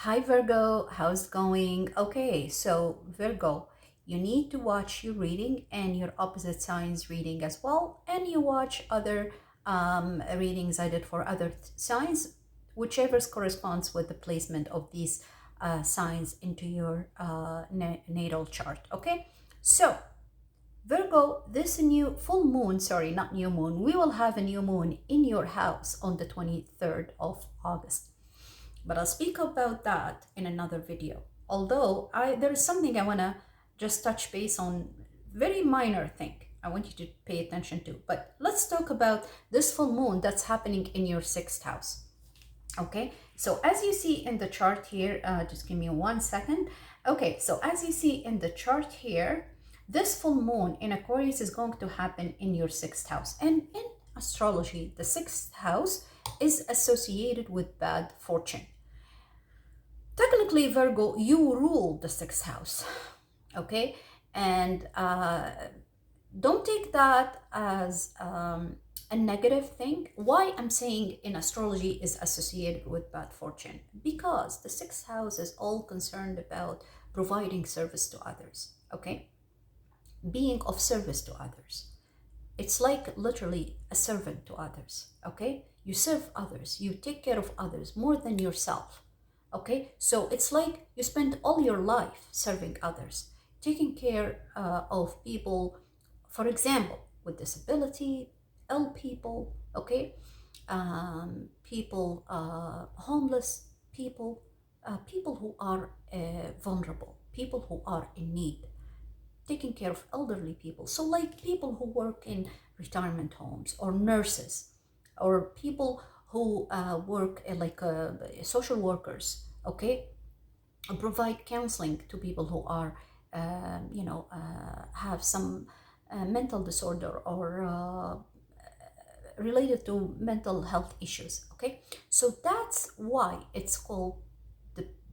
Hi Virgo, how's it going? Okay, so Virgo, you need to watch your reading and your opposite signs reading as well, and you watch other readings I did for other signs, whichever corresponds with the placement of these signs into your natal chart. Okay, so Virgo, this new full moon, sorry, not new moon, we will have a new moon in your house on the 23rd of August. But I'll speak about that in another video. Although there is something I want to just touch base on, very minor thing I want you to pay attention to. But let's talk about this full moon that's happening in your sixth house. Okay, so as you see in the chart here, just give me 1 second. Okay, so as you see in the chart here, this full moon in Aquarius is going to happen in your sixth house. And in astrology, the sixth house is associated with bad fortune. Technically, Virgo, you rule the sixth house, okay? And don't take that as a negative thing. Why I'm saying in astrology is associated with bad fortune? Because the sixth house is all concerned about providing service to others, okay? Being of service to others. It's like literally a servant to others, okay? You serve others, you take care of others more than yourself, okay? So it's like you spend all your life serving others, taking care of people, for example, with disability, ill people, okay? People, homeless people, people who are vulnerable, people who are in need, taking care of elderly people. So, like people who work in retirement homes, or nurses, or people who work like social workers, okay, provide counseling to people who are, have some mental disorder or related to mental health issues, okay. So that's why it's called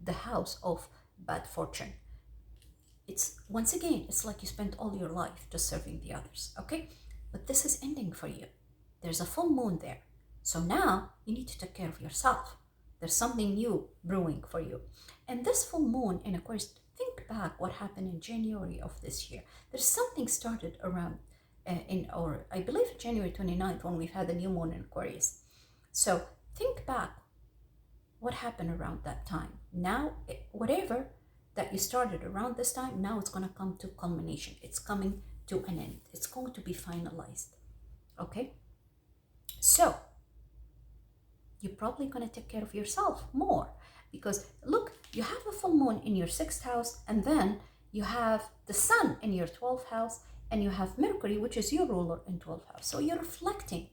the house of bad fortune. It's once again, it's like you spent all your life just serving the others, okay? But this is ending for you. There's a full moon there. So now you need to take care of yourself. There's something new brewing for you. And this full moon in Aquarius, think back what happened in January of this year. There's something started around or I believe January 29th when we've had the new moon in Aquarius. So think back what happened around that time. Now, whatever that you started around this time, now it's going to come to culmination. It's coming to an end. It's going to be finalized. Okay? So, you're probably going to take care of yourself more because look, you have a full moon in your sixth house, and then you have the sun in your 12th house, and you have Mercury, which is your ruler, in 12th house. So, you're reflecting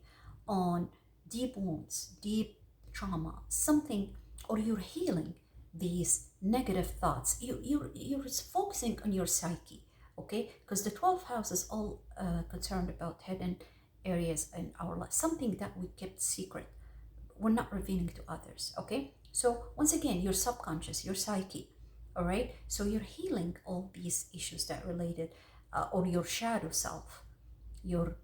on deep wounds, deep trauma, something, or you're healing these negative thoughts. You're focusing on your psyche, okay? Because the 12th house is all concerned about hidden areas in our life, something that we kept secret, we're not revealing to others, okay? So once again, your subconscious, your psyche, all right? So you're healing all these issues that related, or your shadow self. You're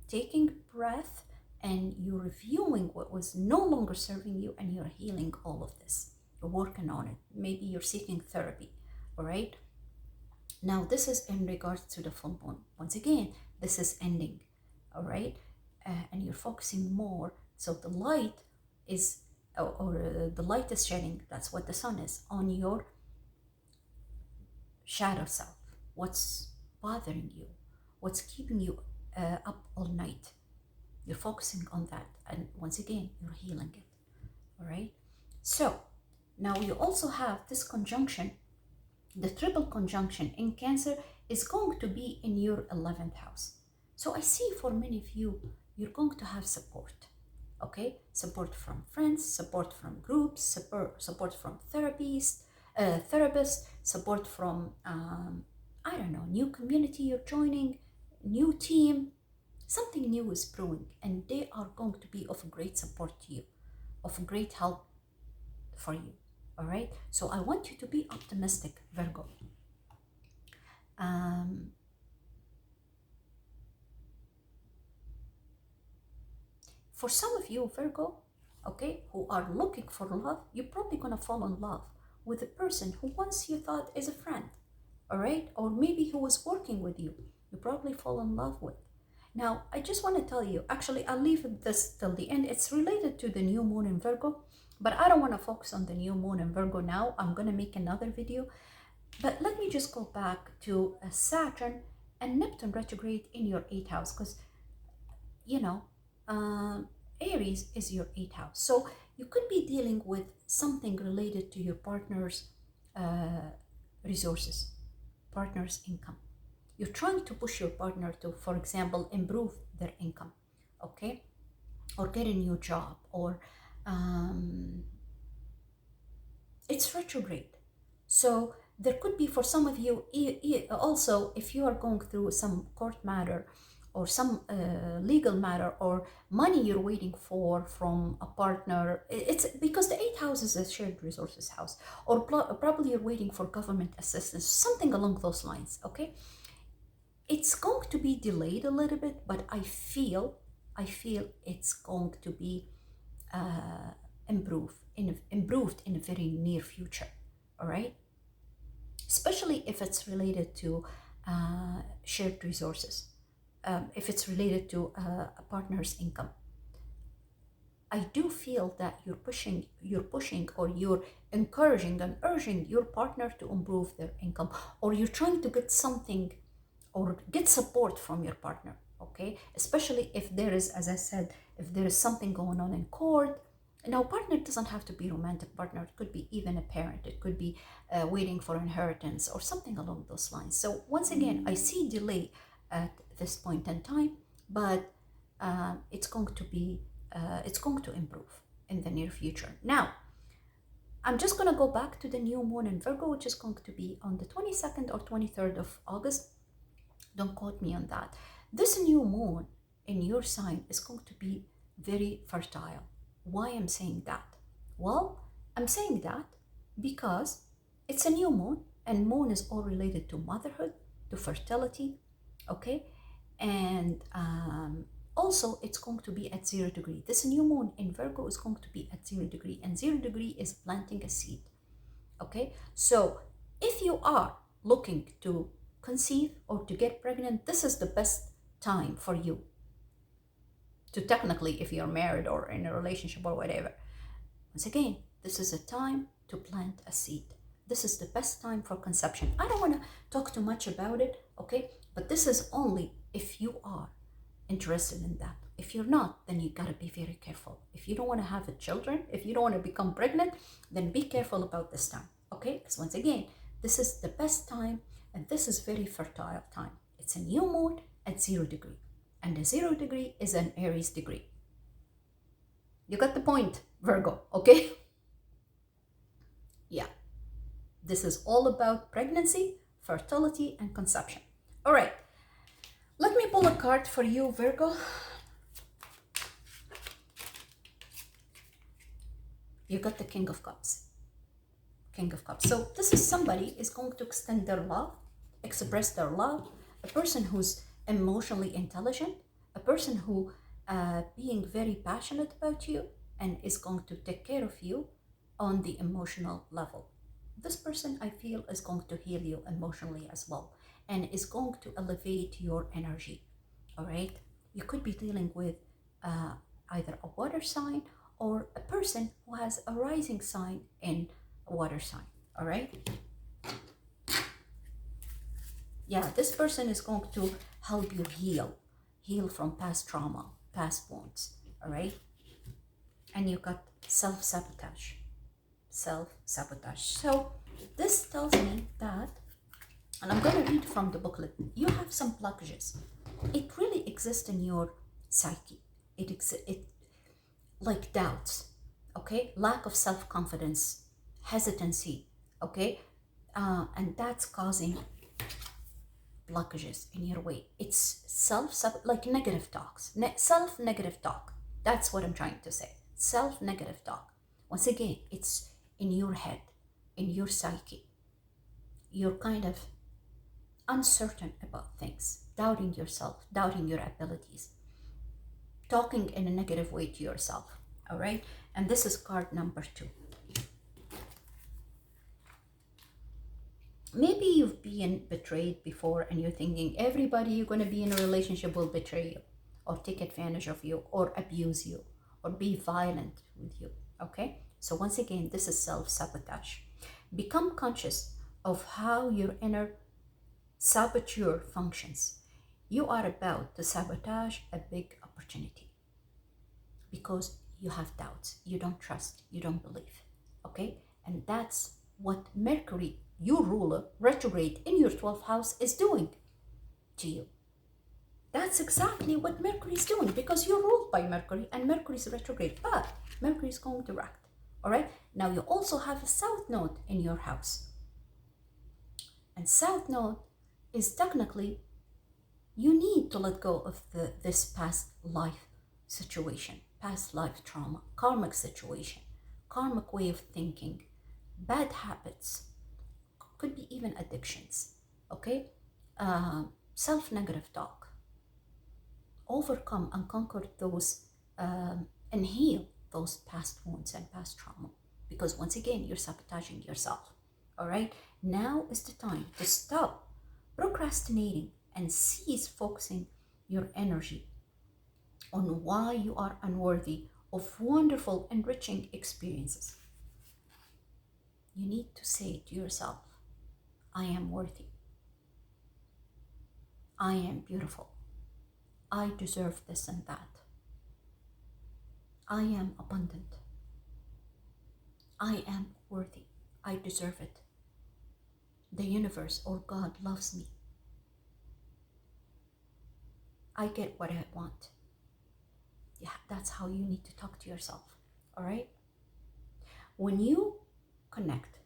taking breath and you're reviewing what was no longer serving you, and you're healing all of this. You're working on it. Maybe you're seeking therapy, all right? Now, this is in regards to the full moon. Once again, this is ending, all right? And you're focusing more. So the light is, the light is shedding, that's what the sun is, on your shadow self. What's bothering you? What's keeping you up all night? You're focusing on that, and once again, you're healing it, all right? So now you also have this conjunction, the triple conjunction in Cancer is going to be in your 11th house. So I see for many of you, you're going to have support, okay? Support from friends, support from groups, support from therapists, support from, I don't know, new community you're joining, new team. Something new is brewing, and they are going to be of great support to you, of great help for you, all right? So I want you to be optimistic, Virgo. For some of you, Virgo, okay, who are looking for love, you're probably going to fall in love with a person who once you thought is a friend, all right? Or maybe who was working with you, you probably fall in love with. Now, I just want to tell you, actually, I'll leave this till the end. It's related to the new moon in Virgo, but I don't want to focus on the new moon in Virgo now. I'm going to make another video. But let me just go back to Saturn and Neptune retrograde in your 8th house, because, you know, Aries is your 8th house. So you could be dealing with something related to your partner's resources, partner's income. You're trying to push your partner to, for example, improve their income, okay? Or get a new job, or it's retrograde. So there could be, for some of you, also, if you are going through some court matter or some legal matter, or money you're waiting for from a partner, it's because the 8th house is a shared resources house, or probably you're waiting for government assistance, something along those lines, okay? It's going to be delayed a little bit, but I feel it's going to be improved in a very near future, all right? Especially if it's related to shared resources, if it's related to a partner's income. I do feel that you're pushing, or you're encouraging and urging your partner to improve their income, or you're trying to get something or get support from your partner, okay? Especially if there is, as I said, if there is something going on in court. Now, partner doesn't have to be romantic partner. It could be even a parent. It could be waiting for inheritance or something along those lines. So once again, I see delay at this point in time, but it's going to improve in the near future. Now, I'm just going to go back to the new moon in Virgo, which is going to be on the 22nd or 23rd of August. Don't quote me on that. This new moon in your sign is going to be very fertile. Why I'm saying that? Well, I'm saying that because it's a new moon, and moon is all related to motherhood, to fertility, okay? And also it's going to be at 0 degree. This new moon in Virgo is going to be at 0 degree, and 0 degree is planting a seed, okay? So if you are looking to conceive or to get pregnant, this is the best time for you to, technically, if you're married or in a relationship or whatever. Once again, this is a time to plant a seed. This is the best time for conception. I don't want to talk too much about it, okay? But this is only if you are interested in that. If you're not, then you gotta be very careful. If you don't want to have children, if you don't want to become pregnant, then be careful about this time, okay? Because once again, this is the best time, and this is very fertile time. It's a new moon at 0 degree, and the 0 degree is an Aries degree. You got the point, Virgo, okay? Yeah, this is all about pregnancy, fertility, and conception. All right, let me pull a card for you, Virgo. You got the King of Cups. King of Cups. So this is somebody is going to extend their love, express their love, a person who's emotionally intelligent, a person who being very passionate about you and is going to take care of you on the emotional level. This person, I feel, is going to heal you emotionally as well, and is going to elevate your energy, all right? You could be dealing with either a water sign or a person who has a rising sign in a water sign, all right? Yeah, this person is going to help you heal from past trauma, past wounds, all right? And you got self-sabotage. So this tells me that, and I'm going to read from the booklet, you have some blockages. It really exists in your psyche. It like doubts, okay? Lack of self-confidence, hesitancy, okay? And that's causing blockages in your way. It's like negative talks, self-negative talk. That's what I'm trying to say. Self-negative talk. Once again, it's in your head, in your psyche. You're kind of uncertain about things, doubting yourself, doubting your abilities, talking in a negative way to yourself, all right? And this is card number 2. Maybe you've been betrayed before and you're thinking everybody you're going to be in a relationship will betray you or take advantage of you or abuse you or be violent with you. Okay? So, once again, this is self sabotage. Become conscious of how your inner saboteur functions. You are about to sabotage a big opportunity because you have doubts, you don't trust, you don't believe. Okay? And that's what Mercury, your ruler, retrograde in your 12th house, is doing to you. That's exactly what Mercury is doing because you're ruled by Mercury and Mercury is retrograde, but Mercury is going direct. All right? Now you also have a South Node in your house. And South Node is technically, you need to let go of this past life situation, past life trauma, karmic situation, karmic way of thinking, bad habits, could be even addictions, okay? Self-negative talk. Overcome and conquer those, and heal those past wounds and past trauma. Because once again, you're sabotaging yourself, all right? Now is the time to stop procrastinating and cease focusing your energy on why you are unworthy of wonderful, enriching experiences. You need to say to yourself, I am worthy. I am beautiful. I deserve this and that. I am abundant. I am worthy. I deserve it. The universe or God loves me. I get what I want. Yeah, that's how you need to talk to yourself. All right? When you connect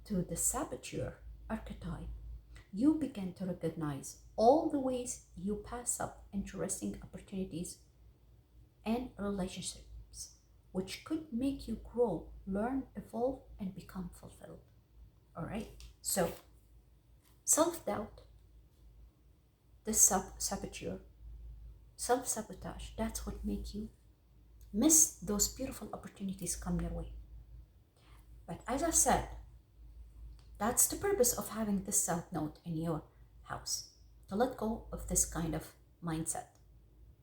to the saboteur archetype, you begin to recognize all the ways you pass up interesting opportunities and relationships, which could make you grow, learn, evolve, and become fulfilled. All right? So, self doubt, the saboteur, self sabotage, that's what make you miss those beautiful opportunities come your way. But as I said, that's the purpose of having this South Node in your house, to let go of this kind of mindset,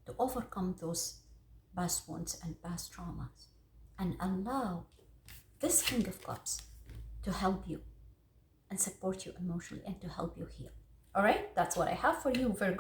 to overcome those past wounds and past traumas, and allow this King of Cups to help you and support you emotionally and to help you heal. All right, that's what I have for you, Virgo.